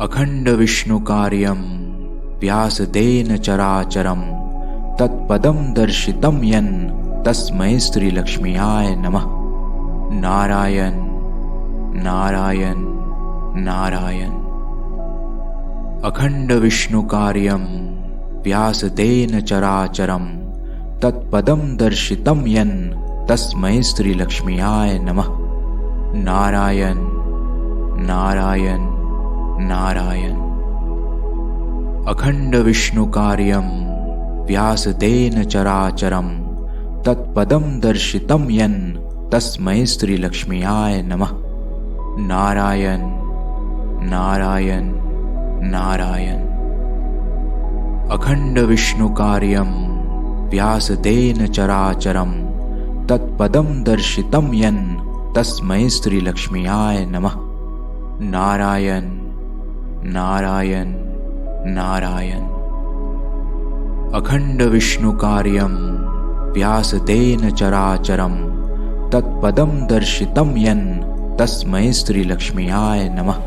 अखण्डविष्णुकार्यं व्यासदेन चराचरं तत्पदं दर्शितं यन् तस्मै श्रीलक्ष्म्याय नमः। नारायण नारायण नारायण। अखण्डविष्णुकार्यं व्यासदेन चराचरं तत्पदं दर्शितं यन् तस्मै श्रीलक्ष्म्याय नमः। नारायण नारायण नारायण। अखण्डविष्णुकार्यं व्यासदेन चराचरं तत्पदं दर्शितं यन् तस्मै श्रीलक्ष्म्याय नमः। नारायण नारायण नारायण। अखण्डविष्णुकार्यं व्यासदेन चराचरं तत्पदं दर्शितं यन् तस्मै श्रीलक्ष्म्याय नमः। नारायण नारायण नारायण। अखण्डविष्णुकार्यं व्यासदेन चराचरं तत्पदं दर्शितं यन् तस्मै श्रीलक्ष्म्याय नमः।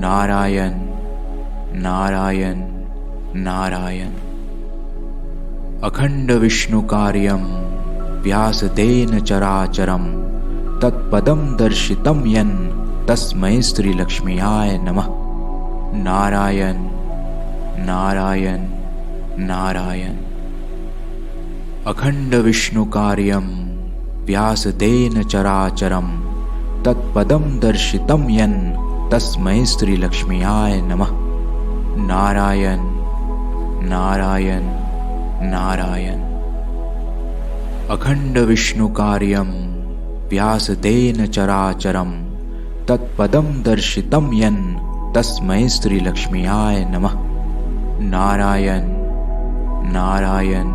नारायण नारायण नारायण। अखण्डविष्णुकार्यं व्यासदेन चराचरं तत्पदं दर्शितं यन् तस्मै श्रीलक्ष्म्याय नमः। नारायण नारायण नारायण। अखण्डविष्णुकार्यं व्यासदेन चराचरं तत्पदं दर्शितं यन् तस्मै श्रीलक्ष्म्याय नमः। नारायण नारायण नारायण। अखण्डविष्णुकार्यं व्यासदेन चराचरं तत्पदं दर्शितं यन् तस्मै श्रीलक्ष्म्याय नमः। नारायण नारायण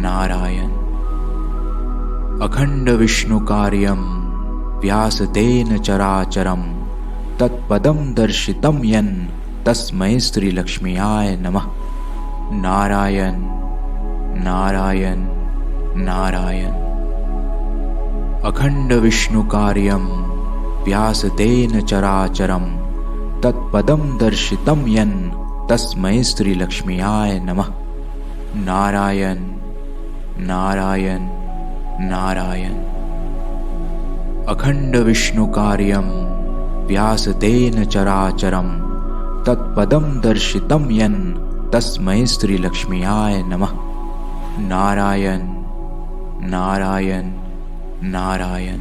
नारायण। अखण्डविष्णुकार्यं व्यासदेन चराचरं तत्पदं दर्शितं यन् तस्मै श्रीलक्ष्म्याय नमः। नारायण नारायण नारायण। अखण्डविष्णुकार्यं व्यासदेन चराचरं तत्पदं दर्शितं यन् तस्मै श्रीलक्ष्म्याय नमः। नारायण नारायण नारायण। अखण्डविष्णुकार्यं व्यासदेन चराचरं तत्पदं दर्शितं यन् तस्मै श्रीलक्ष्म्याय नमः। नारायण नारायण नारायण।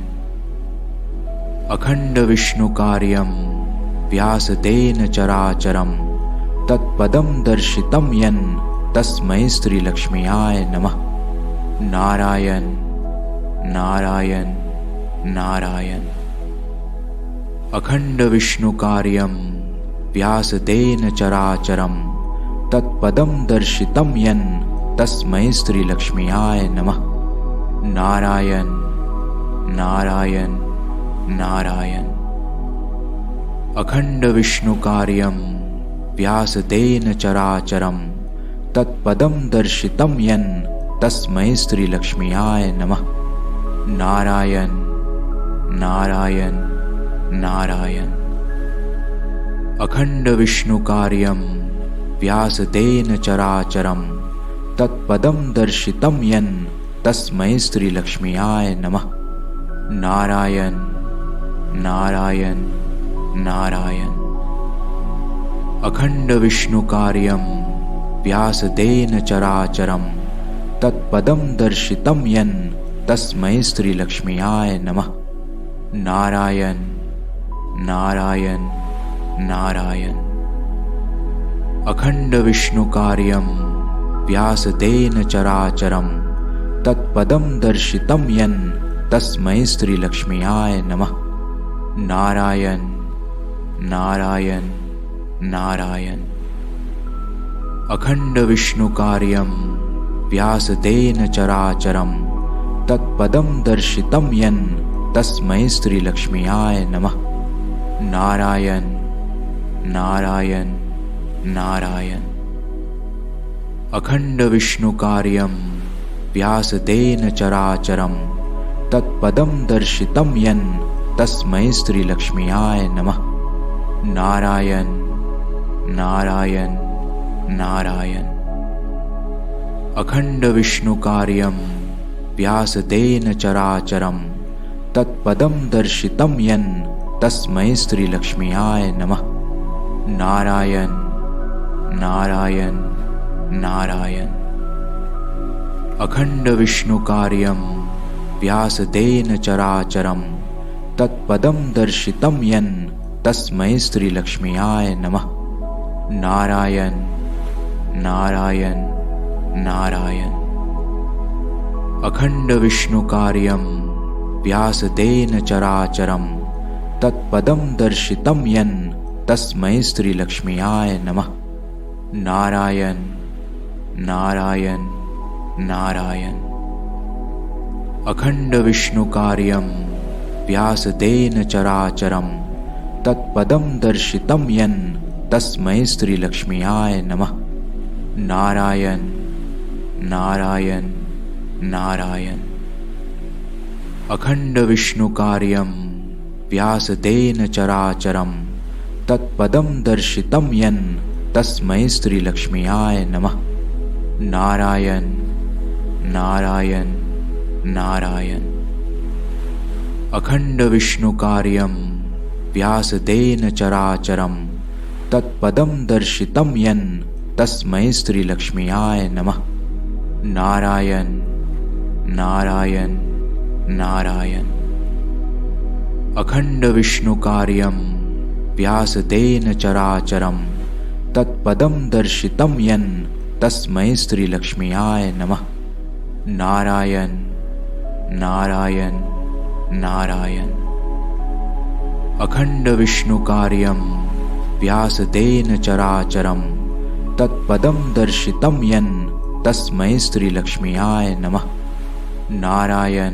अखण्डविष्णुकार्यं व्यासदेन चराचरं तत्पदं दर्शितं यन् तस्मै श्रीलक्ष्म्याय नमः। नारायण नारायण नारायण। अखण्डविष्णुकार्यं व्यासदेन चराचरं तत्पदं दर्शितं यन् तस्मै श्रीलक्ष्म्याय नमः। नारायण नारायण नारायण। अखण्डविष्णुकार्यं व्यासदेन चराचरं तत्पदं दर्शितं यन् तस्मै श्रीलक्ष्म्याय नमः। नारायण नारायण नारायण। अखण्डविष्णुकार्यं व्यासदेन चराचरं तत्पदं दर्शितं यन् तस्मै श्रीलक्ष्म्याय नमः। नारायण नारायण नारायण। अखण्डविष्णुकार्यं व्यासदेन चराचरं तत्पदं दर्शितं यन् तस्मै श्रीलक्ष्म्याय नमः। नारायण नारायण नारायण। अखण्डविष्णुकार्यं व्यासदेन चराचरं तत्पदं दर्शितं यन् तस्मै श्रीलक्ष्म्याय नमः। नारायण नारायण नारायण। अखण्डविष्णुकार्यं व्यासदेन चराचरं तत्पदं दर्शितं यन् तस्मै श्रीलक्ष्म्याय नमः। नारायण नारायण नारायण। अखण्डविष्णुकार्यं व्यासदेन चराचरं तत्पदं दर्शितं यन् तस्मै श्रीलक्ष्म्याय नमः। नारायण नारायण नारायण। अखंड विष्णु कार्यं व्यासतेन चराचरं तत्पदं दर्शितं यन् तस्मै श्रीलक्ष्म्याय नमः। नारायण नारायण नारायण। अखंड विष्णु कार्यं व्यासतेन चराचरं तत्पदं दर्शितं यन् तस्मै श्रीलक्ष्म्याय नमः। नारायण नारायण नारायण। अखंड विष्णु कार्यं व्यासतेन चराचरं तत्पदं दर्शितं यन् तस्मै श्रीलक्ष्म्याय नमः। नारायण नारायण नारायण। अखंड विष्णु कार्यं व्यासतेन चराचरं तत्पदं दर्शितं यन् तस्मै श्रीलक्ष्म्याय नमः। नारायण नारायण नारायण। अखंड विष्णु कार्यं व्यासतेन चराचरं तत्पदं दर्शितं यन् तस्मै श्रीलक्ष्म्याय नमः। नारायण नारायण नारायण। अखंड विष्णु कार्यं व्यासतेन चराचरं तत्पदं दर्शितं यन् तस्मै श्रीलक्ष्म्याय नमः। नारायण नारायण नारायण। अखंड विष्णु कार्यं व्यासतेन चराचरं तत्पदं दर्शितं यन् तस्मै श्रीलक्ष्म्याय नमः। नारायण नारायण नारायण। अखंड विष्णु कार्यं व्यासतेन चराचरं तत्पदं दर्शितं यन् तस्मै श्रीलक्ष्म्याय नमः। नारायण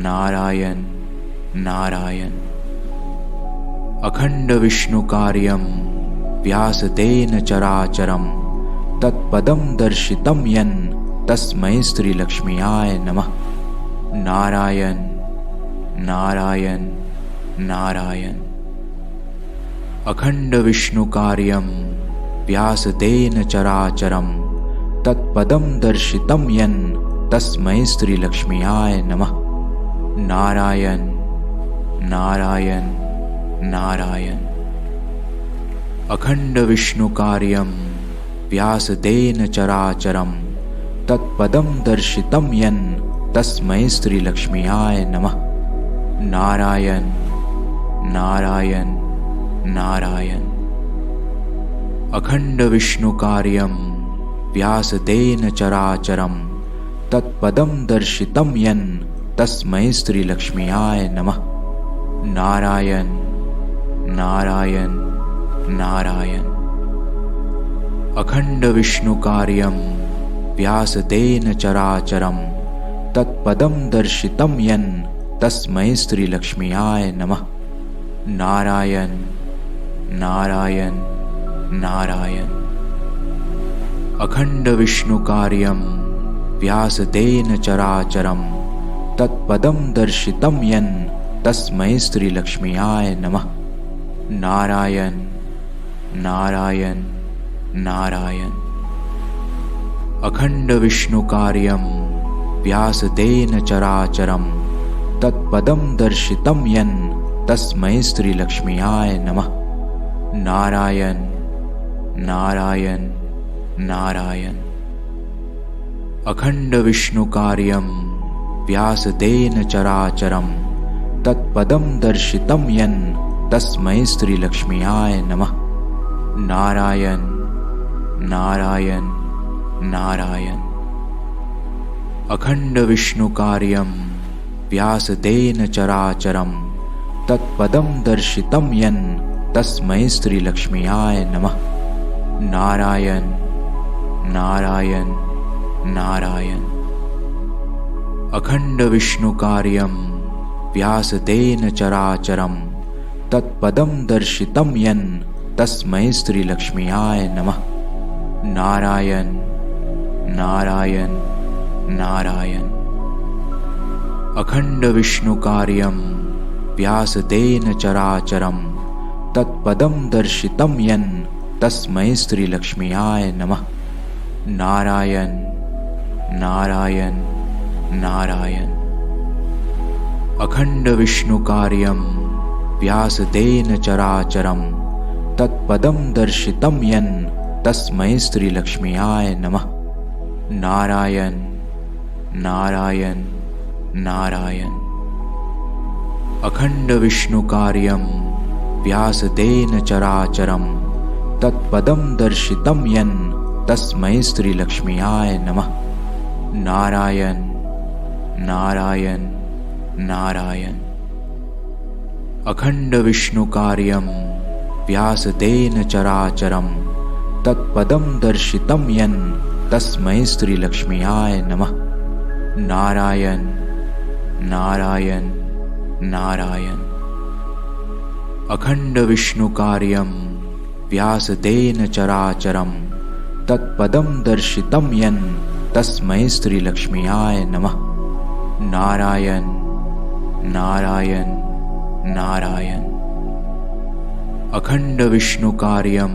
नारायण नारायण। अखंड विष्णु कार्यं व्यासतेन चराचरं तत्पदं दर्शितं यन् तस्मै श्रीलक्ष्म्याय नमः। नारायण नारायण नारायण। अखंड विष्णु कार्यं व्यासतेन चराचरं तत्पदं दर्शितं यन् तस्मै श्रीलक्ष्म्याय नमः। नारायण नारायण नारायण। अखंड विष्णु कार्यं व्यासतेन चराचरं तत्पदं दर्शितं यन् तस्मै श्रीलक्ष्म्याय नमः। नारायण नारायण नारायण। अखंड विष्णु कार्यं व्यासतेन चराचरं तत्पदं दर्शितं यन् तस्मै श्रीलक्ष्म्याय नमः। नारायण नारायण नारायण। अखंड विष्णु कार्यं व्यासतेन चराचरं तत्पदं दर्शितं यन् तस्मै श्रीलक्ष्म्याय नमः। नारायण नारायण नारायण। अखंड विष्णु कार्यं व्यासतेन चराचरं तत्पदं दर्शितं यन् तस्मै श्रीलक्ष्म्याय नमः। नारायण नारायण नारायण। अखंड विष्णु कार्यं व्यासतेन चराचरं तत्पदं दर्शितं यन् तस्मै श्रीलक्ष्म्याय नमः। नारायण नारायण नारायण। अखंड विष्णु कार्यं व्यासतेन चराचरं तत्पदं दर्शितं यन् तस्मै श्रीलक्ष्म्याय नमः। नारायण नारायण नारायण। अखंड विष्णु कार्यं व्यासतेन चराचरं तत्पदं दर्शितं यन् तस्मै श्रीलक्ष्म्याय नमः। नारायण नारायण नारायण। अखंड विष्णु कार्यं व्यासतेन चराचरं तत्पदं दर्शितं यन् तस्मै श्रीलक्ष्म्याय नमः। नारायण नारायण नारायण। अखंड विष्णु कार्यं व्यासतेन चराचरं तत्पदं दर्शितं यन् तस्मै श्रीलक्ष्म्याय नमः। नारायण नारायण नारायण। अखंड विष्णुकार्यं व्यासतेन चराचरं तत्पदं दर्शितं यन् तस्मै श्रीलक्ष्म्याय नमः। नारायण नारायण नारायण। अखंड विष्णुकार्यं व्यासतेन चराचरं तत्पदं दर्शितं यन् तस्मै श्रीलक्ष्म्याय नमः। नारायण नारायण नारायण। अखंड विष्णुकार्यं व्यासतेन चराचरं तत्पदं दर्शितं यन् तस्मै श्रीलक्ष्म्याय नमः। नारायण नारायण नारायण। अखंड विष्णुकार्यं व्यासतेन चराचरं तत्पदं दर्शितं यन् तस्मै श्रीलक्ष्म्याय नमः। नारायण नारायण नारायण। अखंड विष्णुकार्यं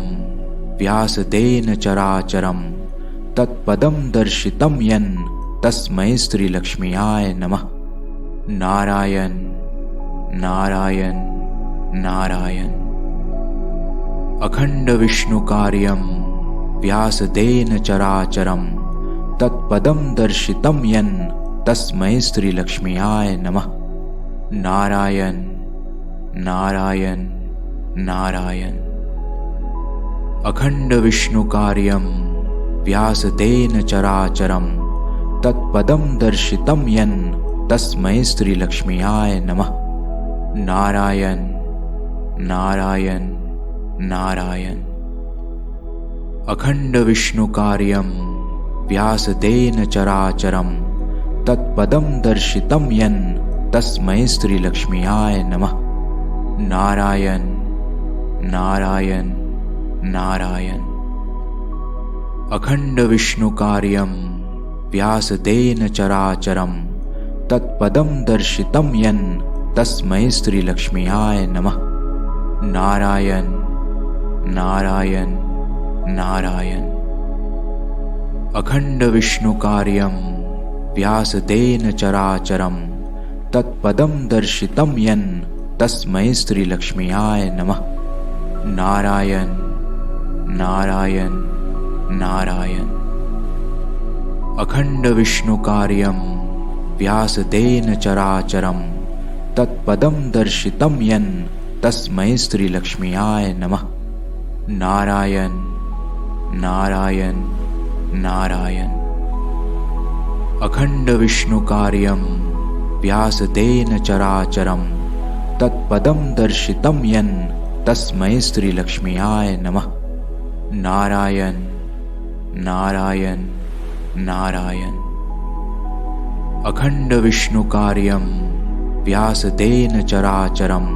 व्यासतेन चराचरं तत्पदं दर्शितं यन् तस्मै श्रीलक्ष्म्याय नमः। नारायण नारायण नारायण। अखंड विष्णुकार्यं व्यासतेन चराचरं तत्पदं दर्शितं यन् तस्मै श्रीलक्ष्म्याय नमः। नारायण नारायण नारायण। अखंड विष्णुकार्यं व्यासतेन चराचरं तत्पदं दर्शितं यन् तस्मै श्रीलक्ष्म्याय नमः। नारायण नारायण नारायण। अखंड विष्णुकार्यं व्यासतेन चराचरं तत्पदं दर्शितं यन् तस्मै श्रीलक्ष्म्याय नमः। नारायण नारायण नारायण। अखंड विष्णुकार्यं व्यासतेन चराचरं तत्पदं दर्शितं यन् तस्मै श्रीलक्ष्म्याय नमः। नारायण नारायण नारायण। अखंड विष्णुकार्यं व्यासतेन चराचरं तत्पदं दर्शितं यन् तस्मै श्रीलक्ष्म्याय नमः। नारायण नारायण नारायण। अखंड विष्णुकार्यं व्यासतेन चराचरं तत्पदं दर्शितं यन् तस्मै श्रीलक्ष्म्याय नमः। नारायण नारायण नारायण। अखंड विष्णुकार्यं व्यासतेन चराचरं तत्पदं दर्शितं यन् तस्मै श्रीलक्ष्म्याय नमः। नारायण नारायण नारायण। अखंड विष्णुकार्यं व्यासतेन चराचरं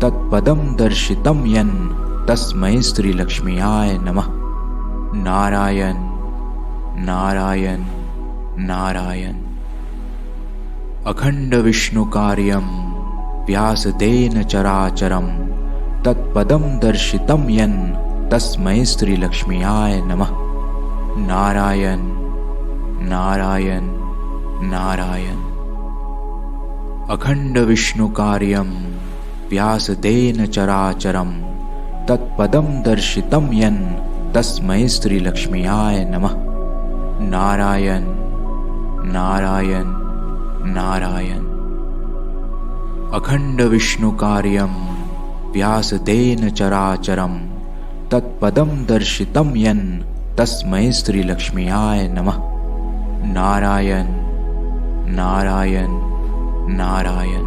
तत्पदं दर्शितं यन् तस्मै श्रीलक्ष्म्याय नमः। नारायण नारायण नारायण। अखंड विष्णुकार्यं व्यासतेन चराचरं तत्पदं दर्शितं यन् तस्मै श्रीलक्ष्म्याय नमः। नारायण नारायण नारायण। अखंड विष्णुकार्यं व्यासतेन चराचरं तत्पदं दर्शितं यन् तस्मै श्रीलक्ष्म्याय नमः। नारायण नारायण नारायण। अखंड विष्णुकार्यं व्यासतेन चराचरं तत्पदं दर्शितं यन् तस्मै श्रीलक्ष्म्याय नमः। नारायण नारायण नारायण।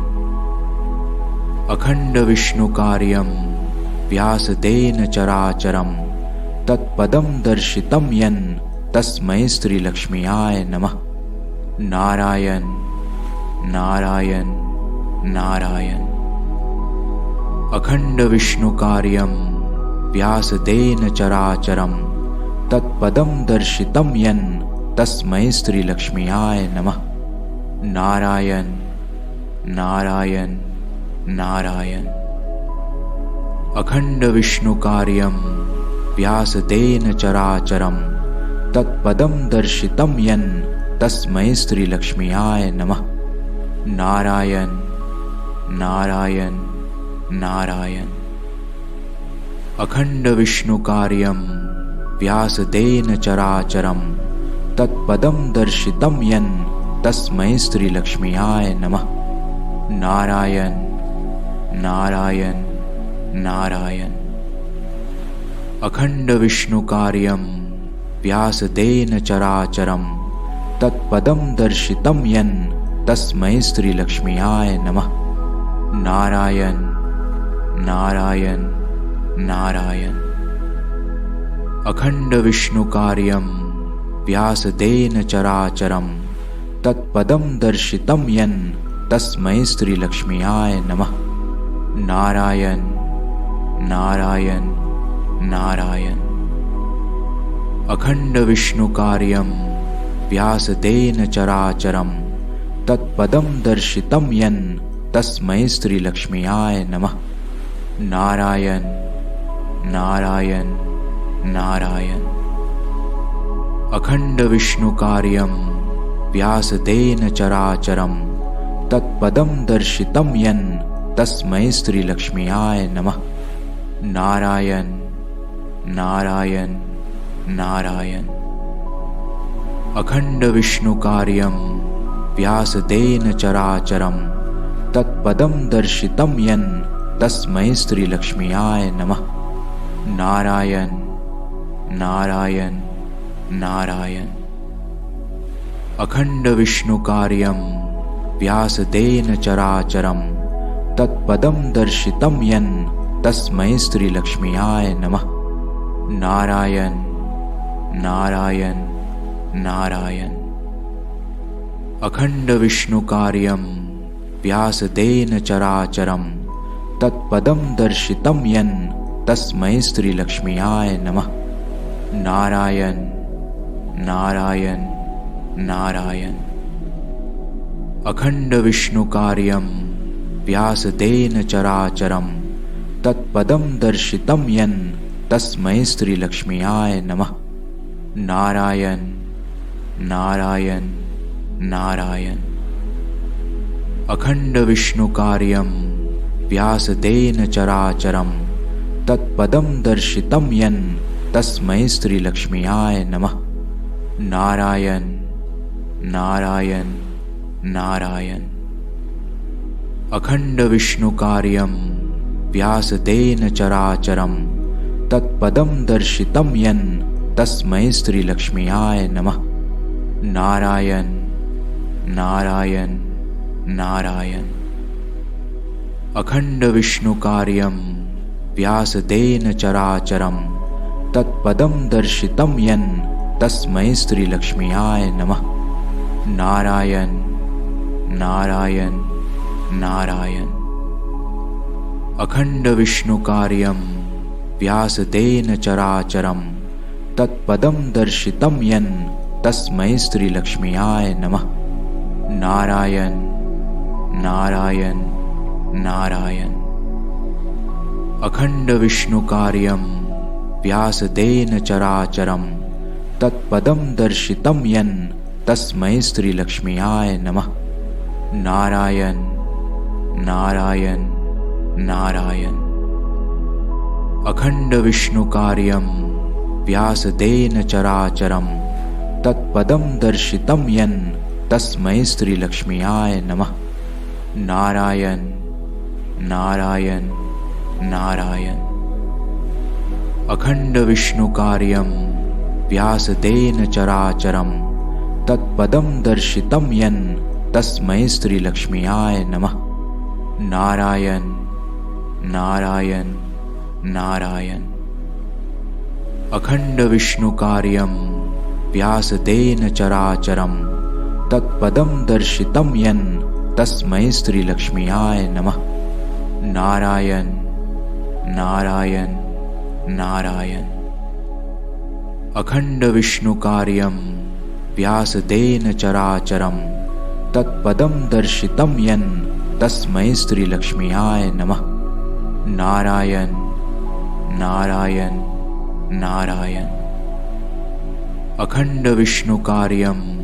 अखंड विष्णुकार्यं व्यासतेन चराचरं तत्पदं दर्शितं यन् तस्मै श्रीलक्ष्म्याय नमः। नारायण नारायण नारायण। अखंड विष्णुकार्यं व्यासतेन चराचरं तत्पदं दर्शितं यन् तस्मै श्रीलक्ष्म्याय नमः। नारायण नारायण नारायण। अखंड विष्णुकार्यं व्यासतेन चराचरं तत्पदं दर्शितं यन् तस्मै श्रीलक्ष्म्याय नमः। नारायण नारायण नारायण। अखंड विष्णु कार्यं व्यासतेन चराचरं तत्पदं दर्शितं यन् तस्मै श्रीलक्ष्म्याय नमः। नारायण नारायण नारायण। अखंड विष्णु कार्यं व्यासतेन चराचरं तत्पदं दर्शितं यन् तस्मै श्रीलक्ष्म्याय नमः। नारायण नारायण नारायण। अखंड विष्णु कार्यं व्यासतेन चराचरं तत्पदं दर्शितं यन् तस्मै श्रीलक्ष्म्याय नमः। नारायण नारायण नारायण। अखंड विष्णु कार्यं व्यासतेन चराचरं तत्पदं दर्शितं यन् तस्मै श्रीलक्ष्म्याय नमः। नारायण नारायण नारायण। अखंड विष्णु कार्यं व्यासतेन चराचरं तत्पदं दर्शितं यन् तस्मै श्रीलक्ष्म्याय नमः। नारायण नारायण नारायण। अखंड विष्णु कार्यं व्यासतेन चराचरं तत्पदं दर्शितं यन् तस्मै श्रीलक्ष्म्याय नमः। नारायण नारायण नारायण। अखंड विष्णु कार्यं व्यासतेन चराचरं तत्पदं दर्शितं यन् तस्मै श्रीलक्ष्म्याय नमः। नारायण नारायण नारायण। अखंड विष्णु कार्यं व्यासतेन चराचरं तत्पदं दर्शितं यन् तस्मै श्रीलक्ष्म्याय नमः। नारायण नारायण नारायण। अखंड विष्णु कार्यं व्यासतेन चराचरं तत्पदं दर्शितं यन् तस्मै श्रीलक्ष्म्याय नमः। नारायण नारायण नारायण। अखंड विष्णु कार्यं व्यासतेन चराचरं तत्पदं दर्शितं यन् तस्मै श्रीलक्ष्म्याय नमः। नारायण नारायण नारायण। अखंड विष्णु कार्यं व्यासतेन चराचरं तत्पदं दर्शितं यन् तस्मै श्रीलक्ष्म्याय नमः। नारायण नारायण नारायण। अखंड विष्णु कार्यं व्यासतेन चराचरं तत्पदं दर्शितं यन् तस्मै श्रीलक्ष्म्याय नमः। नारायण नारायण नारायण। अखंड विष्णु कार्यं व्यासतेन चराचरं तत्पदं दर्शितं यन् तस्मै श्रीलक्ष्म्याय नमः। नारायण नारायण नारायण। अखंड विष्णु कार्यं व्यासतेन चराचरं तत्पदं दर्शितं यन् तस्मै श्रीलक्ष्म्याय नमः। नारायण नारायण नारायण। अखंड विष्णु कार्यं व्यासतेन चराचरं तत्पदं दर्शितं यन् तस्मै श्रीलक्ष्म्याय नमः। नारायण नारायण नारायण। अखंड विष्णु कार्यं व्यासतेन चराचरं तत्पदं दर्शितं यन् तस्मै श्रीलक्ष्म्याय नमः। नारायण नारायण नारायण। अखंड विष्णु कार्यं व्यासतेन चराचरं तत्पदं दर्शितं यन् तस्मै श्रीलक्ष्म्याय नमः। नारायण नारायण नारायण। अखंड विष्णु कार्यं व्यासतेन चराचरं तत्पदं दर्शितं यन् तस्मै श्रीलक्ष्म्याय नमः। नारायण नारायण नारायण। अखंड विष्णुकार्यं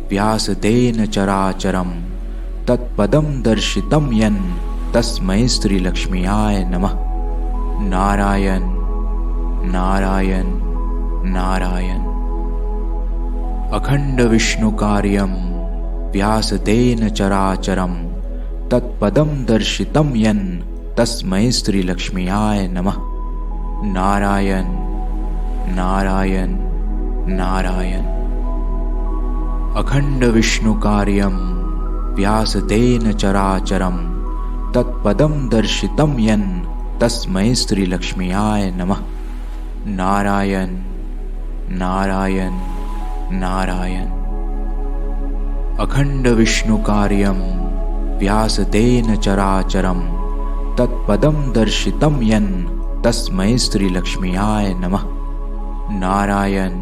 व्यासतेन चराचरं तत्पदं दर्शितं यन् तस्मै श्रीलक्ष्म्याय नमः। नारायण नारायण नारायण। अखंड विष्णुकार्यं व्यासतेन चराचरं तत्पदं दर्शितं यन् तस्मै श्रीलक्ष्म्याय नमः। नारायण नारायण नारायण। अखंड विष्णुकार्यं व्यासतेन चराचरं तत्पदं दर्शितं यन् तस्मै श्रीलक्ष्म्याय नमः। नारायण नारायण नारायण। अखंड विष्णुकार्यं व्यासतेन चराचरं तत्पदं दर्शितं यन् तस्मै श्रीलक्ष्म्याय नमः। नारायण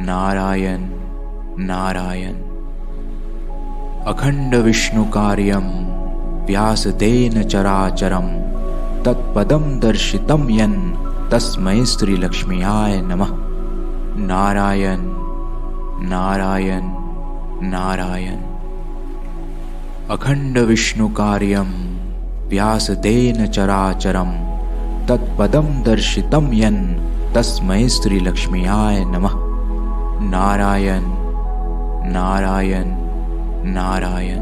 नारायण नारायण। अखंड विष्णुकार्यं व्यासतेन चराचरं तत्पदं दर्शितं यन् तस्मै श्रीलक्ष्म्याय नमः। नारायण नारायण नारायण। अखंड विष्णुकार्यं व्यासतेन चराचरं तत्पदं दर्शितं यन् तस्मै श्रीलक्ष्म्याय नमः। नारायण नारायण नारायण।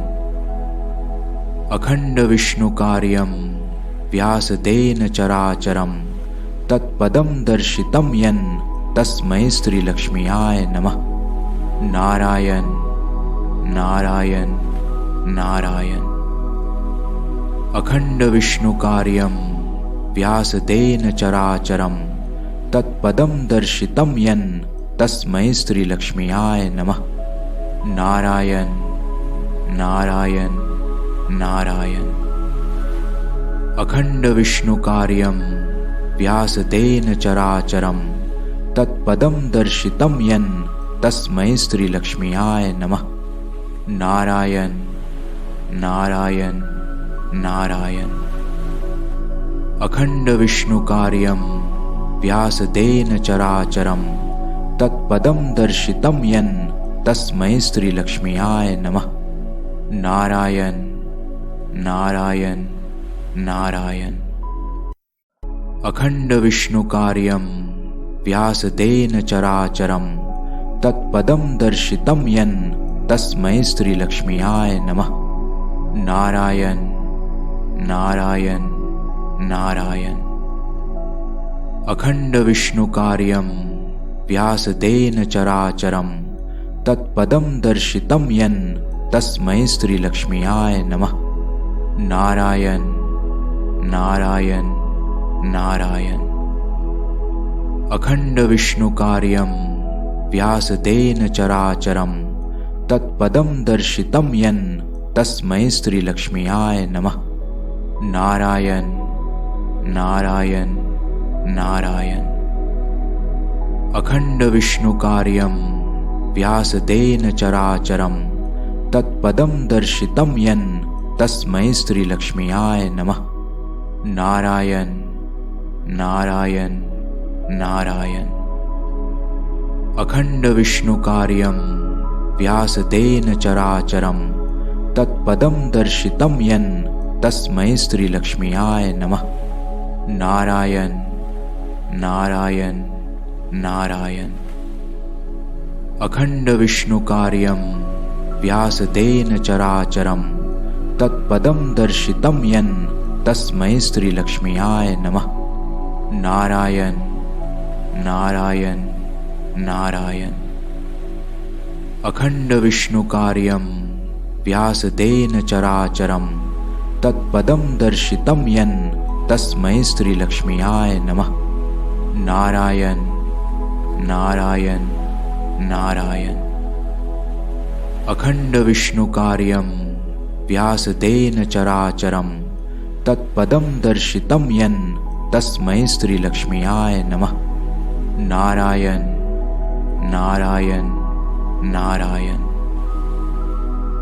अखंड विष्णुकार्यं व्यासतेन चराचरं तत्पदं दर्शितं यन् तस्मै श्रीलक्ष्म्याय नमः। नारायण नारायण नारायण। अखंड विष्णुकार्यं व्यासतेन चराचरं तत्पदं दर्शितं यन् तस्मै श्रीलक्ष्म्याय नमः। नारायण नारायण नारायण। अखंड विष्णुकार्यं व्यासतेन चराचरं तत्पदं दर्शितं यन् तस्मै श्रीलक्ष्म्याय नमः। नारायण नारायण नारायण। अखंड विष्णुकार्यं व्यासतेन चराचरं तत्पदं दर्शितं यन् तस्मै श्रीलक्ष्म्याय नमः। नारायण नारायण नारायण। अखंड विष्णुकार्यं व्यासतेन चराचरं तत्पदं दर्शितं यन् तस्मै श्रीलक्ष्म्याय नमः। नारायण नारायण नारायण। अखंड विष्णुकार्यं व्यासतेन चराचरं तत्पदं दर्शितं यन् तस्मै श्रीलक्ष्म्याय नमः। नारायण नारायण नारायण। अखंड विष्णुकार्यं व्यासतेन चराचरं तत्पदं दर्शितं यन् तस्मै श्रीलक्ष्म्याय नमः। नारायण नारायण नारायण। अखंड विष्णुकार्यं व्यासतेन चराचरं तत्पदं दर्शितं यन् तस्मै श्रीलक्ष्म्याय नमः। नारायण नारायण नारायण। अखंड विष्णुकार्यं व्यासतेन चराचरं तत्पदं दर्शितं यन् तस्मै श्रीलक्ष्म्याय नमः। नारायण नारायण नारायण। अखंड विष्णुकार्यं व्यासतेन चराचरं तत्पदं दर्शितं यन् तस्मै श्रीलक्ष्म्याय नमः। नारायण नारायण नारायण। अखंड विष्णुकार्यं व्यासतेन चराचरं तत्पदं दर्शितं यन् तस्मै श्रीलक्ष्म्याय नमः। नारायण नारायण नारायण। अखंड विष्णुकार्यं व्यासतेन चराचरं तत्पदं दर्शितं यन् तस्मै श्रीलक्ष्म्याय नमः। नारायण नारायण नारायण।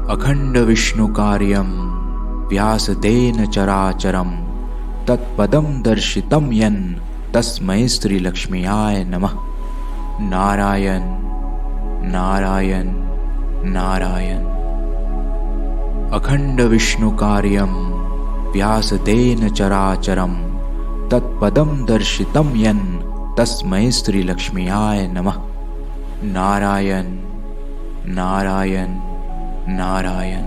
अखंड विष्णुकार्यं व्यासतेन चराचरं तत्पदं दर्शितं यन् तस्मै श्रीलक्ष्म्याय नमः। नारायण नारायण नारायण। अखंड विष्णुकार्यं व्यासतेन चराचरं तत्पदं दर्शितं यन् तस्मै श्रीलक्ष्म्याय नमः। नारायण नारायण नारायण।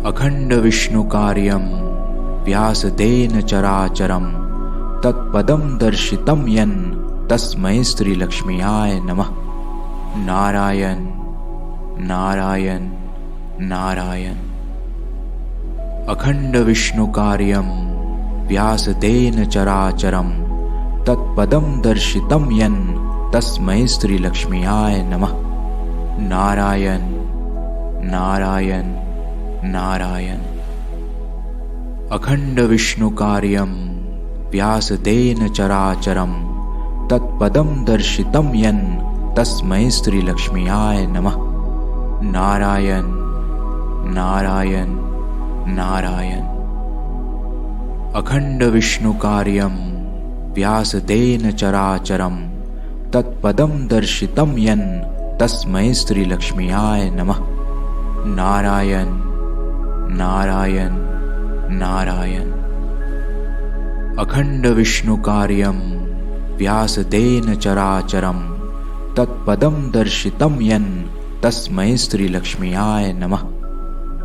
अखंड विष्णुकार्यं व्यासतेन चराचरं तत्पदं दर्शितं यन् तस्मै श्रीलक्ष्म्याय नमः। नारायण नारायण नारायण। अखंड विष्णुकार्यं व्यासतेन चराचरं तत्पदं दर्शितं यन् तस्मै श्रीलक्ष्म्याय नमः। नारायण नारायण नारायण। अखंड विष्णुकार्यं व्यासतेन चराचरं तत्पदं दर्शितं यन् तस्मै श्रीलक्ष्म्याय नमः। नारायण नारायण नारायण। अखंड विष्णुकार्यं व्यासतेन चराचरं तत्पदं दर्शितं यन् तस्मै श्रीलक्ष्म्याय नमः। नारायण नारायण नारायण। अखंड विष्णुकार्यं व्यासतेन चराचरं तत्पदं दर्शितं यन् तस्मै श्रीलक्ष्म्याय नमः।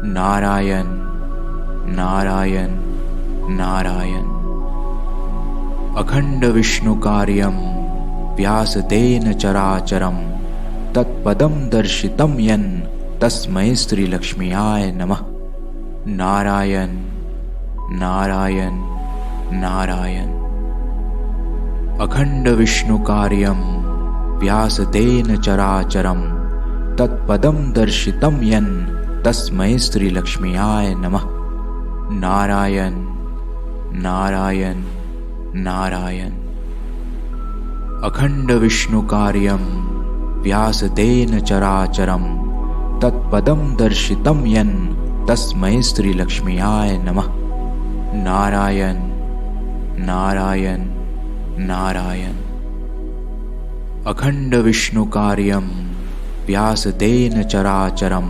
नारायण नारायण नारायण। अखंड विष्णुकार्यं व्यासतेन चराचरं तत्पदं दर्शितं यन् तस्मै श्रीलक्ष्म्याय नमः। नारायण नारायण नारायण। अखंड विष्णुकार्यं व्यासतेन चराचरं तत्पदं दर्शितं यन् तस्मै श्रीलक्ष्म्याय नमः। नारायण नारायण नारायण। अखंड विष्णुकार्यं व्यासतेन चराचरं तत्पदं दर्शितं यन् तस्मै श्रीलक्ष्म्याय नमः। नारायण नारायण नारायण। अखंड विष्णुकार्यं व्यासतेन चराचरं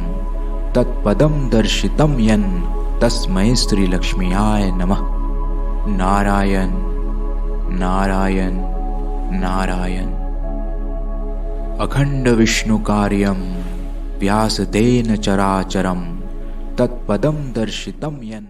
तत्पदं दर्शितं यन् तस्मै श्रीलक्ष्म्याय नमः। नारायण नारायण नारायण। अखंड विष्णुकार्यं व्यासतेन चराचरं तत्पदं दर्शितं यन्